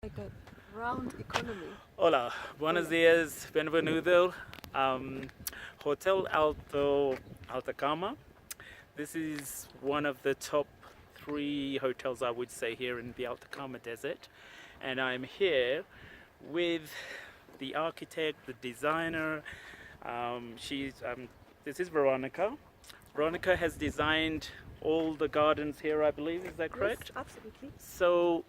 like a round economy. Hola, buenos días, bienvenido. Hotel Alto, Altacama. This is one of the top 3 hotels, I would say, here in the Altacama desert. And I'm here with the architect, the designer. This is Veronica. Veronica has designed all the gardens here, I believe. Is that correct? Yes, absolutely. So,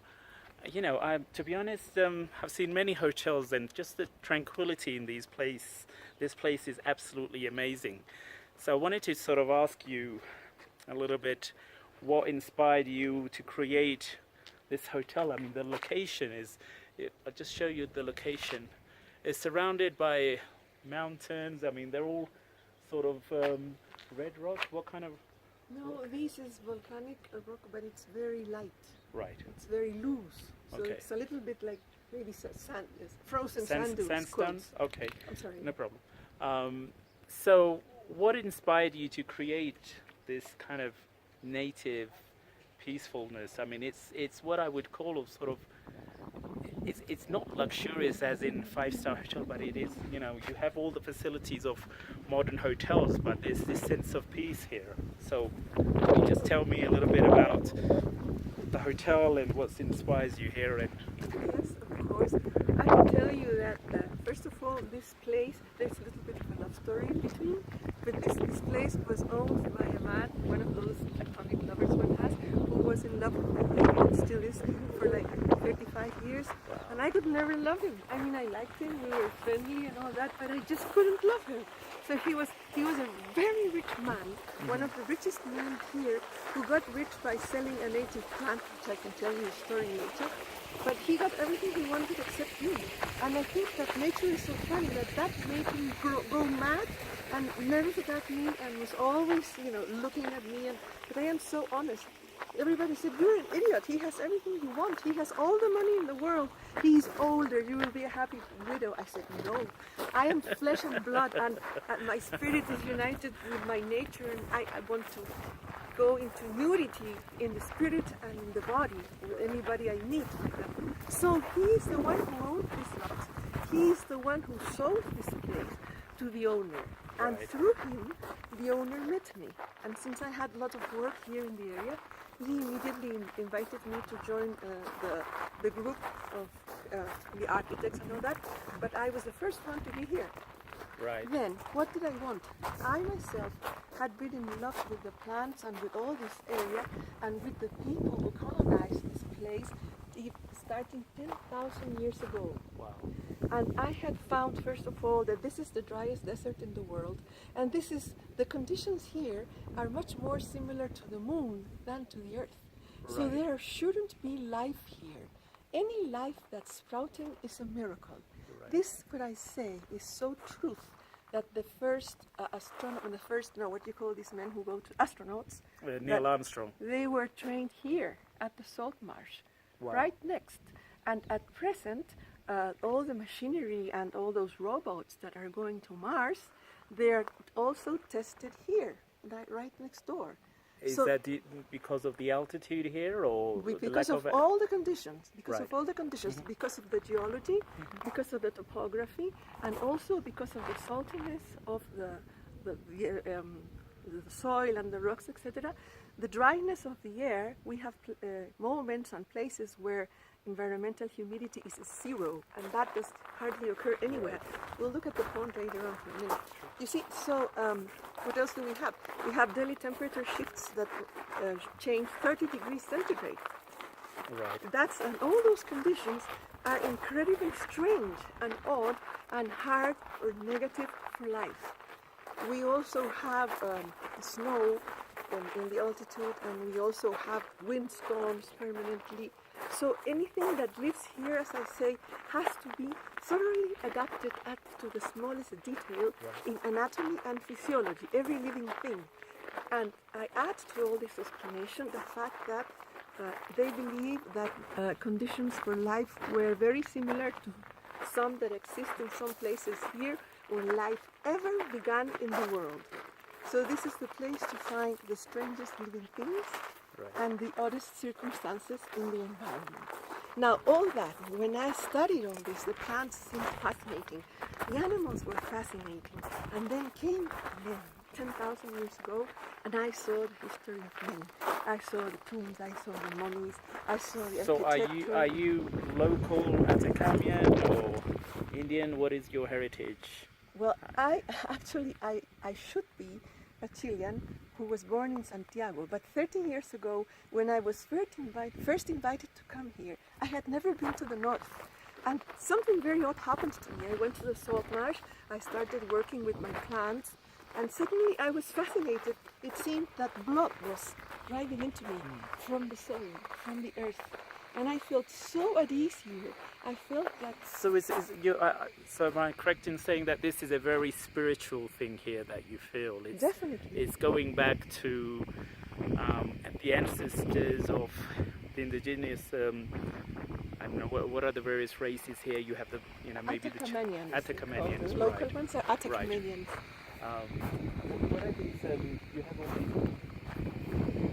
to be honest, I've seen many hotels, and just the tranquility in this place is absolutely amazing. So I wanted to sort of ask you a little bit, what inspired you to create this hotel? I mean, the location I'll just show you the location. It's surrounded by mountains. I mean, they're all sort of red rock. What kind of? No, this is volcanic rock, but it's very light. Right. It's very loose. So Okay. it's a little bit like maybe sand, frozen Sandstone? cones. Okay. I'm sorry. No problem. So, what inspired you to create this kind of native peacefulness? I mean, it's what I would call sort of. It's not luxurious as in 5-star hotel, but it is. You have all the facilities of modern hotels, but there's this sense of peace here. So, can you just tell me a little bit about the hotel and what inspires you here? And Yes, of course. I can tell you that first of all, this place, there's a little bit of a love story in between. But this place was owned by a man, one of those platonic lovers one has, who was in love with the lady and still is for like 35 years. And I could never love him. I mean, I liked him, we were friendly and all that, but I just couldn't love him. So he was a very rich man, one of the richest men here, who got rich by selling a native plant, which I can tell you the story later. But he got everything he wanted except me. And I think that nature is so funny that made him go mad and never forgot me and was always, looking at me. But I am so honest. Everybody said, "You're an idiot. He has everything you want. He has all the money in the world. He's older. You will be a happy widow." I said, "No. I am flesh and blood, and my spirit is united with my nature, and I want to go into unity in the spirit and in the body with anybody I meet." So he's the one who owned this lot. He's the one who sold this place to the owner. And Right. through him, the owner met me. And since I had a lot of work here in the area, he immediately invited me to join the group of the architects and all that. But I was the first one to be here. right. Then, what did I want? I myself had been in love with the plants and with all this area and with the people who colonized this place starting 10,000 years ago. Wow. And I had found, first of all, that this is the driest desert in the world, and the conditions here are much more similar to the moon than to the earth. So Right. there shouldn't be life here. Any life that's sprouting is a miracle. Right. This, what I say, is so truth that the first what you call these men who go to astronauts, Neil Armstrong. they were trained here at the salt marsh, Wow. right next. And at present, all the machinery and all those robots that are going to Mars, they're also tested here, right next door. Is So- that because of the altitude here, or the Because lack of all the conditions, because of Right. all the conditions, because of the geology, because of the topography, and also because of the saltiness of the soil and the rocks, etc. The dryness of the air, we have moments and places where environmental humidity is 0, and that does hardly occur anywhere. We'll look at the pond later on for a minute. You see, so what else do we have? We have daily temperature shifts that change 30 degrees centigrade. Right. And all those conditions are incredibly strange and odd and hard or negative for life. We also have snow in the altitude, and we also have windstorms permanently. So anything that lives here, as I say, has to be thoroughly adapted to the smallest detail in anatomy and physiology, every living thing. And I add to all this explanation the fact that they believe that conditions for life were very similar to some that exist in some places here when life ever began in the world. So this is the place to find the strangest living things and the oddest circumstances in the environment. Now all that, when I studied all this, the plants seemed fascinating, the animals were fascinating, and then came men 10,000 years ago, and I saw the history of men. I saw the tombs, I saw the mummies, I saw the So architecture. are you local Altacamian or Indian? What is your heritage? Well, I should be a Chilean who was born in Santiago, but 13 years ago, when I was first invited to come here, I had never been to the north. And something very odd happened to me. I went to the salt marsh, I started working with my plants, and suddenly I was fascinated. It seemed that blood was driving into me from the soil, from the earth. And I felt so at ease here. I felt that... So so am I correct in saying that this is a very spiritual thing here that you feel? It's, Definitely. It's going back to the ancestors of the indigenous, I don't know, what are the various races here? You have the, maybe Atacamanians. Atacamanians, The local right. ones are Atacamanians. What are these, you have all these,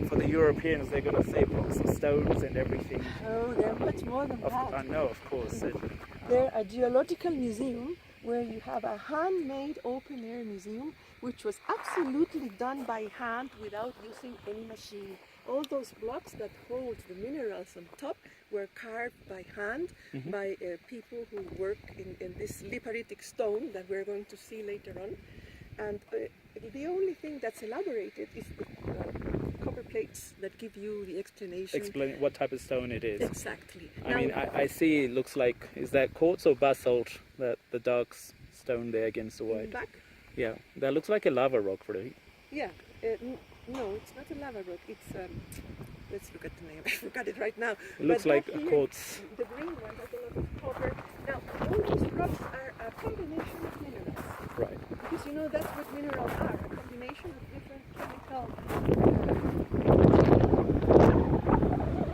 for the Europeans, they're going to say blocks of stones and everything. Oh, they're much more than that. I know, of course. They're a geological museum where you have a handmade open-air museum which was absolutely done by hand without using any machine. All those blocks that hold the minerals on top were carved by hand by people who work in this liparitic stone that we're going to see later on. And the only thing that's elaborated is the copper plates that give you the explanation. Explain what type of stone it is. Exactly. I see it looks like, is that quartz or basalt, that the dark stone there against the white? Black? Yeah, that looks like a lava rock, really. Yeah. No, it's not a lava rock. It's, let's look at the name. I forgot it right now. It looks like a here, quartz. The green one has a lot of copper. Now, all these rocks are a combination of minerals. Right. Because that's what minerals are, a combination of different chemical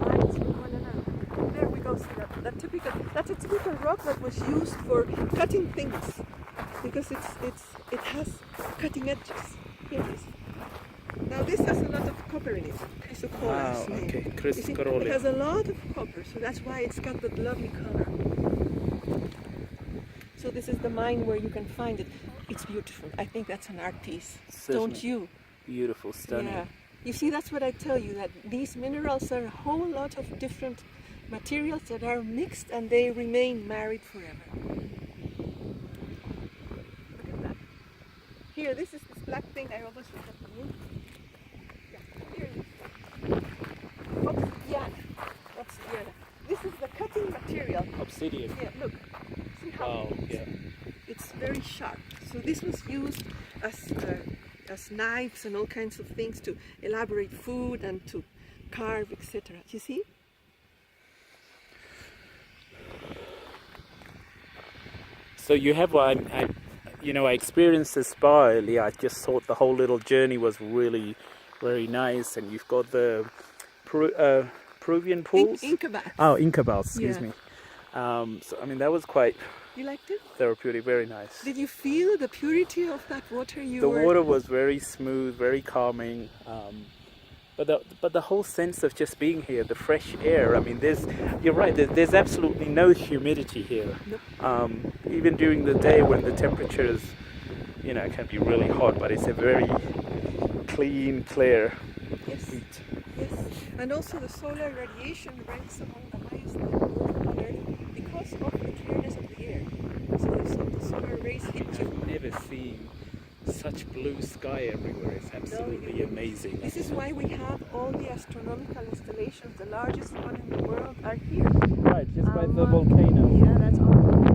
lines with one another. There we go, see that? That's a typical rock that was used for cutting things, because it has cutting edges. Here it is. Now this has a lot of copper in it. Chrysocolla. Okay, You see, it has a lot of copper, so that's why it's got that lovely color. So this is the mine where you can find it. It's beautiful. I think that's an art piece. Certainly. Don't you? Beautiful, stunning. Yeah. You see, that's what I tell you, that these minerals are a whole lot of different materials that are mixed and they remain married forever. Look at that. Here, this is this black thing I almost forgot the name. Yeah, here it is. Obsidian. Obsidian. This is the cutting material. Obsidian. Yeah, look. See how Wow, yeah. it's very sharp. So this was used as knives and all kinds of things to elaborate food and to carve, etc. You see? So you have, I experienced the spa earlier. I just thought the whole little journey was really very nice, and you've got the Peruvian pools. Inca baths. Oh, Inca baths, excuse Yeah. me. So I mean, that was quite You liked it? therapeutic, very nice. Did you feel the purity of that water? The water was very smooth, very calming. But the whole sense of just being here, the fresh air. I mean, you're right. There's absolutely no humidity here. Nope. Even during the day when the temperatures, can be really hot, but it's a very clean, clear Yes. heat. Yes. And also the solar radiation ranks among the highest levels on Earth because of the clearness of the air. So the solar rays hit you. I've never seen such blue sky everywhere. It's absolutely amazing. This is why we have all the astronomical installations. The largest one in the world are here. Right, just by the volcano. Yeah, that's all.